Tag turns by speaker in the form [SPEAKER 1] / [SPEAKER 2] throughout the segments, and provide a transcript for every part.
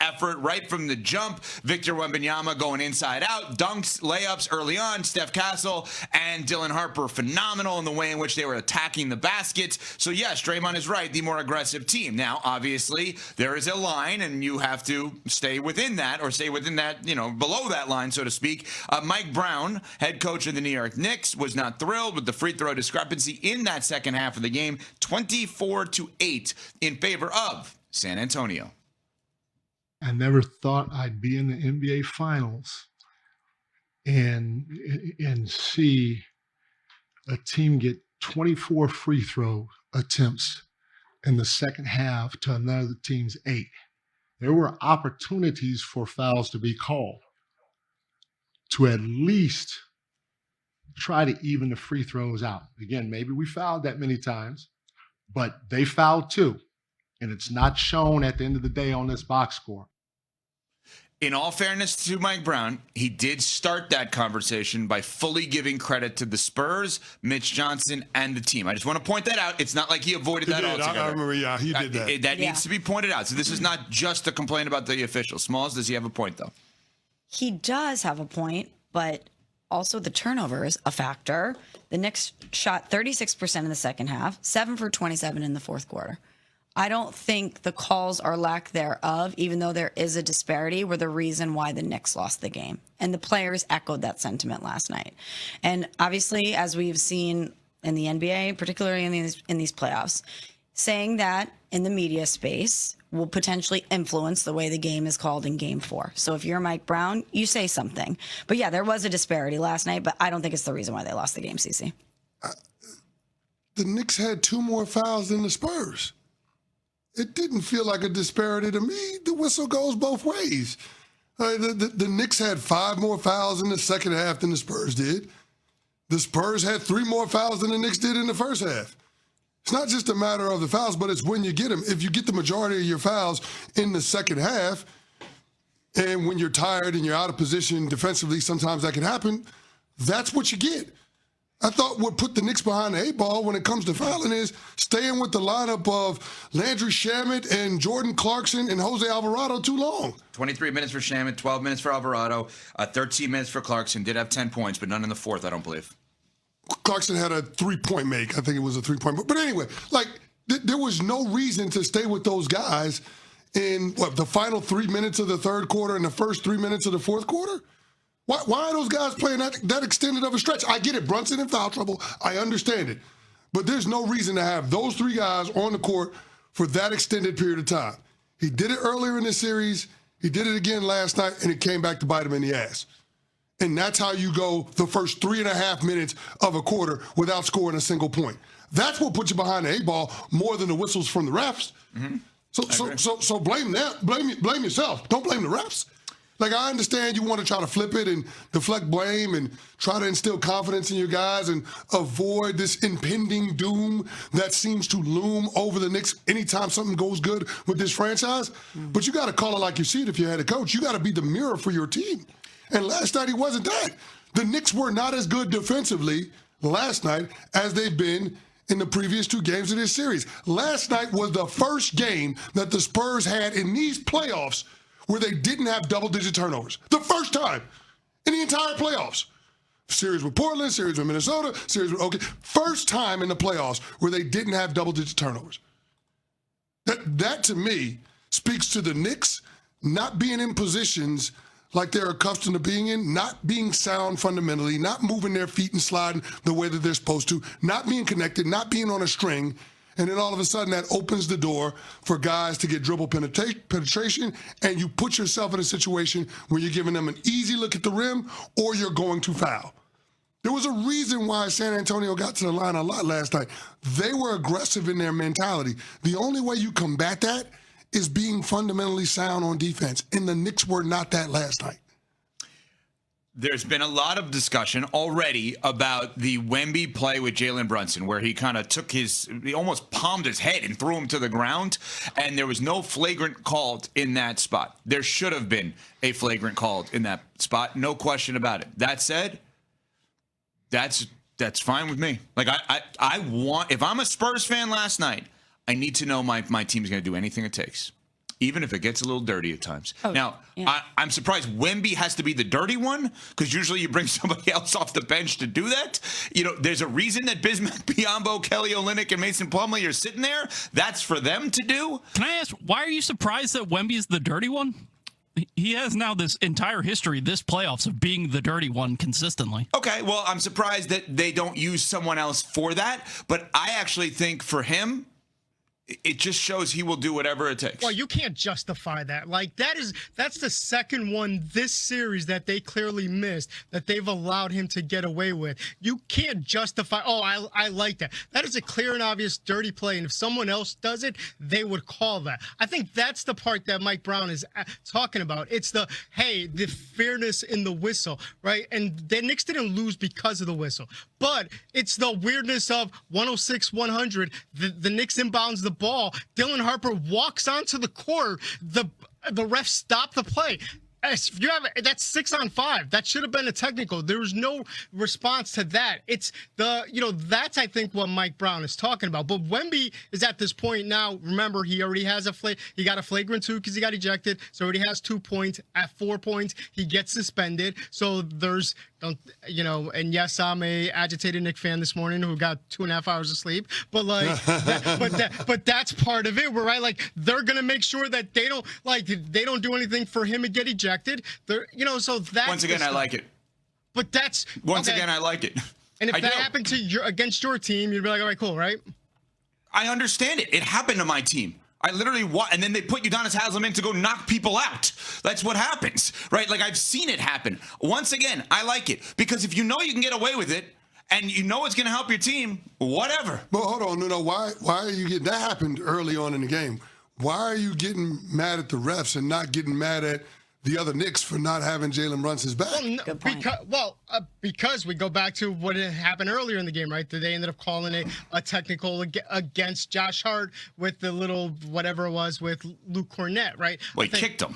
[SPEAKER 1] effort right from the jump. Victor Wembanyama going inside out, dunks, layups early on. Steph Castle and Dylan Harper phenomenal in the way in which they were attacking the baskets. So yes, Draymond is right, the more aggressive team. Now, obviously, there is a line, and you have to stay within that, or stay within that, below that line, so to speak. Mike Brown, head coach of the New York Knicks, was not thrilled with the free throw discrepancy in that second half of the game, 24-8 in favor of San Antonio.
[SPEAKER 2] I never thought I'd be in the NBA Finals and see a team get 24 free throw attempts in the second half to another team's 8. There were opportunities for fouls to be called to at least try to even the free throws out. Again, maybe we fouled that many times, but they fouled too. And it's not shown at the end of the day on this box score.
[SPEAKER 1] In all fairness to Mike Brown, he did start that conversation by fully giving credit to the Spurs, Mitch Johnson, and the team. I just want to point that out. It's not like he avoided that altogether.
[SPEAKER 3] I remember, he did that.
[SPEAKER 1] That needs to be pointed out. So this is not just a complaint about the officials. Smalls, does he have a point, though?
[SPEAKER 4] He does have a point, but also the turnover is a factor. The Knicks shot 36% in the second half, 7 for 27 in the fourth quarter. I don't think the calls or lack thereof, even though there is a disparity, were the reason why the Knicks lost the game. And the players echoed that sentiment last night. And obviously, as we've seen in the NBA, particularly in these playoffs, saying that in the media space will potentially influence the way the game is called in Game 4. So if you're Mike Brown, you say something. But yeah, there was a disparity last night, but I don't think it's the reason why they lost the game, CC.
[SPEAKER 3] The Knicks had 2 more fouls than the Spurs. It didn't feel like a disparity to me. The whistle goes both ways. The Knicks had 5 more fouls in the second half than the Spurs did. The Spurs had 3 more fouls than the Knicks did in the first half. It's not just a matter of the fouls, but it's when you get them. If you get the majority of your fouls in the second half, and when you're tired and you're out of position defensively, sometimes that can happen, that's what you get. I thought what put the Knicks behind the 8 ball when it comes to fouling is staying with the lineup of Landry Shamet and Jordan Clarkson and Jose Alvarado too long.
[SPEAKER 1] 23 minutes for Shamet, 12 minutes for Alvarado, 13 minutes for Clarkson. Did have 10 points, but none in the fourth, I don't believe.
[SPEAKER 3] Clarkson had a 3-point make. I think it was a 3-point. But anyway, there was no reason to stay with those guys in, the final 3 minutes of the third quarter and the first 3 minutes of the fourth quarter? Why are those guys playing that extended of a stretch? I get it, Brunson in foul trouble. I understand it. But there's no reason to have those 3 guys on the court for that extended period of time. He did it earlier in the series. He did it again last night, and it came back to bite him in the ass. And that's how you go the first 3.5 minutes of a quarter without scoring a single point. That's what puts you behind the 8 ball more than the whistles from the refs. Mm-hmm. So blame them. Blame yourself. Don't blame the refs. I understand you want to try to flip it and deflect blame and try to instill confidence in your guys and avoid this impending doom that seems to loom over the Knicks anytime something goes good with this franchise. Mm-hmm. But you got to call it like you see it if you're head coach. You got to be the mirror for your team. And last night he wasn't that. The Knicks were not as good defensively last night as they've been in the previous 2 games of this series. Last night was the first game that the Spurs had in these playoffs where they didn't have double-digit turnovers. The first time in the entire playoffs. Series with Portland, series with Minnesota, series with OK. First time in the playoffs where they didn't have double-digit turnovers. That to me speaks to the Knicks not being in positions like they're accustomed to being in, not being sound fundamentally, not moving their feet and sliding the way that they're supposed to, not being connected, not being on a string. And then all of a sudden that opens the door for guys to get dribble penetration, and you put yourself in a situation where you're giving them an easy look at the rim or you're going to foul. There was a reason why San Antonio got to the line a lot last night. They were aggressive in their mentality. The only way you combat that is being fundamentally sound on defense, and the Knicks were not that last night.
[SPEAKER 1] There's been a lot of discussion already about the Wemby play with Jalen Brunson, where he kind of he almost palmed his head and threw him to the ground, and there was no flagrant called in that spot. There should have been a flagrant called in that spot, no question about it. That said, that's fine with me. I want, if I'm a Spurs fan last night, I need to know my team's going to do anything it takes. even if it gets a little dirty at times.
[SPEAKER 4] Oh,
[SPEAKER 1] Now,
[SPEAKER 4] yeah.
[SPEAKER 1] I'm surprised Wemby has to be the dirty one, because usually you bring somebody else off the bench to do that. There's a reason that Bismack Biyombo, Kelly Olynyk, and Mason Plumlee are sitting there. That's for them to do.
[SPEAKER 5] Can I ask, why are you surprised that Wemby is the dirty one? He has now this entire history, this playoffs, of being the dirty one consistently.
[SPEAKER 1] Okay, well, I'm surprised that they don't use someone else for that, but I actually think for him, it just shows he will do whatever it takes.
[SPEAKER 6] Well, you can't justify that. Like, that's the second one this series that they clearly missed, that they've allowed him to get away with. You can't justify, I like that. That is a clear and obvious dirty play, and if someone else does it, they would call that. I think that's the part that Mike Brown is talking about. It's the fairness in the whistle, right? And the Knicks didn't lose because of the whistle. But it's the weirdness of 106-100. The Knicks inbounds the ball. Dylan Harper walks onto the court. The ref stopped the play. If you have that's 6-on-5. That should have been a technical. There was no response to that. It's that's I think what Mike Brown is talking about. But Wemby is at this point now. Remember, he already has he got a flagrant 2 because he got ejected. So already has 2 points. At 4 points, he gets suspended. So there's and yes, I'm a agitated Knicks fan this morning who got 2.5 hours of sleep. But but that's part of it, right? Like, they're gonna make sure that they don't do anything for him to get ejected. So that
[SPEAKER 1] Once again, I like it.
[SPEAKER 6] But that's
[SPEAKER 1] again, I like it.
[SPEAKER 6] And if that happened to against your team, you'd be like, all right, cool, right?
[SPEAKER 1] I understand it. It happened to my team. I literally and then they put Udonis Haslem in to go knock people out. That's what happens, right? Like, I've seen it happen. Once again, I like it, because if you know you can get away with it and you know it's going to help your team, whatever.
[SPEAKER 3] But hold on, why are you getting that happened early on in the game? Why are you getting mad at the refs and not getting mad at the other Knicks for not having Jalen Brunson's back?
[SPEAKER 6] Well, no, because we go back to what had happened earlier in the game, right? They ended up calling a technical against Josh Hart with the little whatever it was with Luke Cornett, right?
[SPEAKER 1] Well, he kicked him.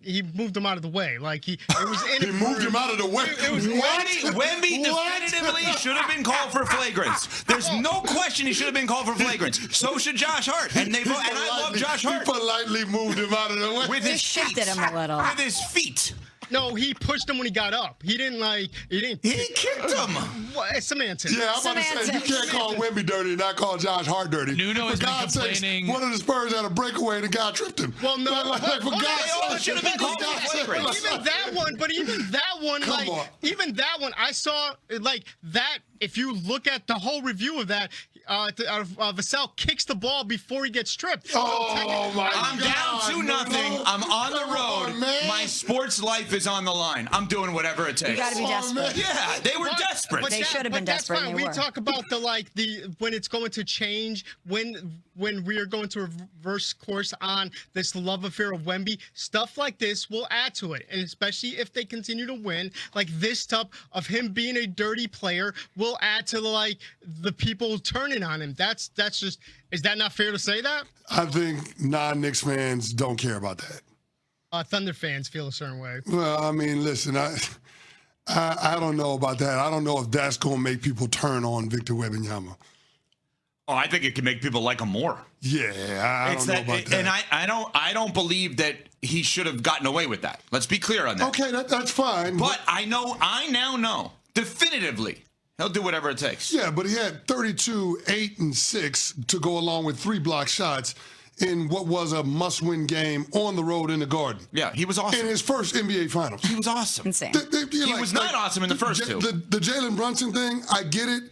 [SPEAKER 6] He moved him out of the way. Like, it was
[SPEAKER 3] He moved him out of the way.
[SPEAKER 1] Wemby definitively should have been called for flagrants. There's no question he should have been called for flagrants. So should Josh Hart. And I love Josh Hart.
[SPEAKER 3] He politely moved him out of the way.
[SPEAKER 1] With his
[SPEAKER 4] shifted
[SPEAKER 1] feet.
[SPEAKER 4] him a little.
[SPEAKER 1] With his feet.
[SPEAKER 6] No, he pushed him when he got up. He didn't.
[SPEAKER 1] He kicked him.
[SPEAKER 6] What? It's semantics.
[SPEAKER 3] Yeah, I'm about to say, you can't call Wemby dirty and not call Josh Hart dirty.
[SPEAKER 5] Nuno has
[SPEAKER 3] for
[SPEAKER 5] been
[SPEAKER 3] God's sakes,
[SPEAKER 5] complaining.
[SPEAKER 3] one of the Spurs had a breakaway and the guy tripped him.
[SPEAKER 6] Well, no,
[SPEAKER 3] for God's sake,
[SPEAKER 1] should have been called for flagrants.
[SPEAKER 6] Even that one,
[SPEAKER 3] Come on.
[SPEAKER 6] even that one, I saw that. If you look at the whole review of that, Vassell kicks the ball before he gets tripped.
[SPEAKER 3] Oh, my
[SPEAKER 1] I'm
[SPEAKER 3] God.
[SPEAKER 1] down 2-0. I'm on the
[SPEAKER 3] Come
[SPEAKER 1] road.
[SPEAKER 3] on, man.
[SPEAKER 1] My sports life is on the line. I'm doing whatever it takes.
[SPEAKER 4] You got to be desperate.
[SPEAKER 1] Yeah, they were desperate.
[SPEAKER 4] They should have been desperate,
[SPEAKER 6] That's
[SPEAKER 4] and
[SPEAKER 6] fine.
[SPEAKER 4] they
[SPEAKER 6] We
[SPEAKER 4] were.
[SPEAKER 6] talk about the when it's going to change, when we are going to reverse course on this love affair of Wemby. Stuff like this will add to it, and especially if they continue to win, like this stuff of him being a dirty player will add to the people turning on him. That's just, is that not fair to say that?
[SPEAKER 3] I think non-Knicks fans don't care about that.
[SPEAKER 6] Thunder fans feel a certain way.
[SPEAKER 3] Well, I mean, listen, I don't know about that. I don't know if that's going to make people turn on Victor Wembanyama.
[SPEAKER 1] Oh, I think it can make people like him more.
[SPEAKER 3] Yeah, I don't know about that.
[SPEAKER 1] And I don't believe that he should have gotten away with that. Let's be clear on that.
[SPEAKER 3] Okay, that's fine.
[SPEAKER 1] But I now know definitively he'll do whatever it takes.
[SPEAKER 3] Yeah, but he had 32, 8, and 6 to go along with 3 block shots in what was a must-win game on the road in the Garden.
[SPEAKER 1] Yeah, he was awesome.
[SPEAKER 3] In his first NBA Finals.
[SPEAKER 1] He was awesome.
[SPEAKER 4] Insane.
[SPEAKER 1] He was not awesome in the first two.
[SPEAKER 3] The Jalen Brunson thing, I get it,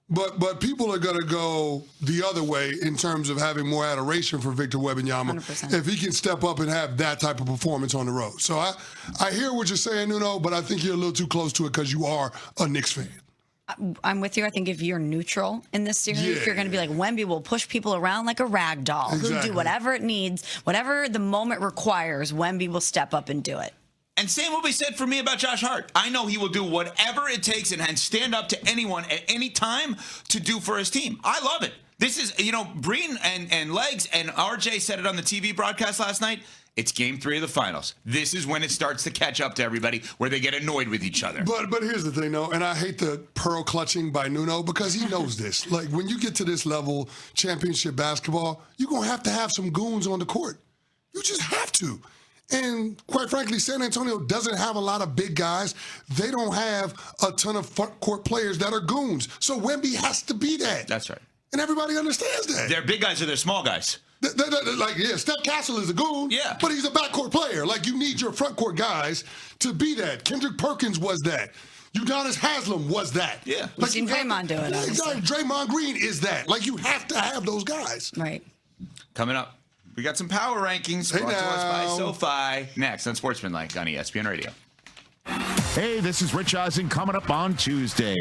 [SPEAKER 3] but people are going to go the other way in terms of having more adoration for Victor Wembanyama
[SPEAKER 4] 100%.
[SPEAKER 3] if he can step up and have that type of performance on the road. So I hear what you're saying, Nuno, but I think you're a little too close to it because you are a Knicks fan.
[SPEAKER 4] I'm with you. I think if you're neutral in this series,
[SPEAKER 3] Yeah.
[SPEAKER 4] you're going to be like, Wemby will push people around like a rag doll. Who
[SPEAKER 3] Exactly.
[SPEAKER 4] do whatever it needs, whatever the moment requires, Wemby will step up and do it.
[SPEAKER 1] And same will be said for me about Josh Hart. I know he will do whatever it takes and stand up to anyone at any time to do for his team. I love it. This is, Breen and Legs and RJ said it on the TV broadcast last night. It's game 3 of the finals. This is when it starts to catch up to everybody, where they get annoyed with each other.
[SPEAKER 3] But here's the thing, though, and I hate the pearl clutching by Nuno because he knows this. Like, when you get to this level, championship basketball, you're going to have some goons on the court. You just have to. And quite frankly, San Antonio doesn't have a lot of big guys. They don't have a ton of front court players that are goons. So Wemby has to be that.
[SPEAKER 1] That's right.
[SPEAKER 3] And everybody understands that.
[SPEAKER 1] Their big guys are their small guys.
[SPEAKER 3] Like, yeah, Steph Castle is a goon,
[SPEAKER 1] Yeah.
[SPEAKER 3] but he's a backcourt player. Like, you need your front court guys to be that. Kendrick Perkins was that. Udonis Haslem was that.
[SPEAKER 1] Yeah.
[SPEAKER 4] We've seen Draymond do it,
[SPEAKER 3] Yeah,
[SPEAKER 4] obviously.
[SPEAKER 3] exactly. Draymond Green is that. Like, you have to have those guys.
[SPEAKER 4] Right.
[SPEAKER 1] Coming up, we got some power rankings
[SPEAKER 3] Hey
[SPEAKER 1] brought to us by
[SPEAKER 3] now.
[SPEAKER 1] SoFi. Next on Sportsmanlike on ESPN Radio.
[SPEAKER 7] Hey, this is Rich Eisen coming up on Tuesday.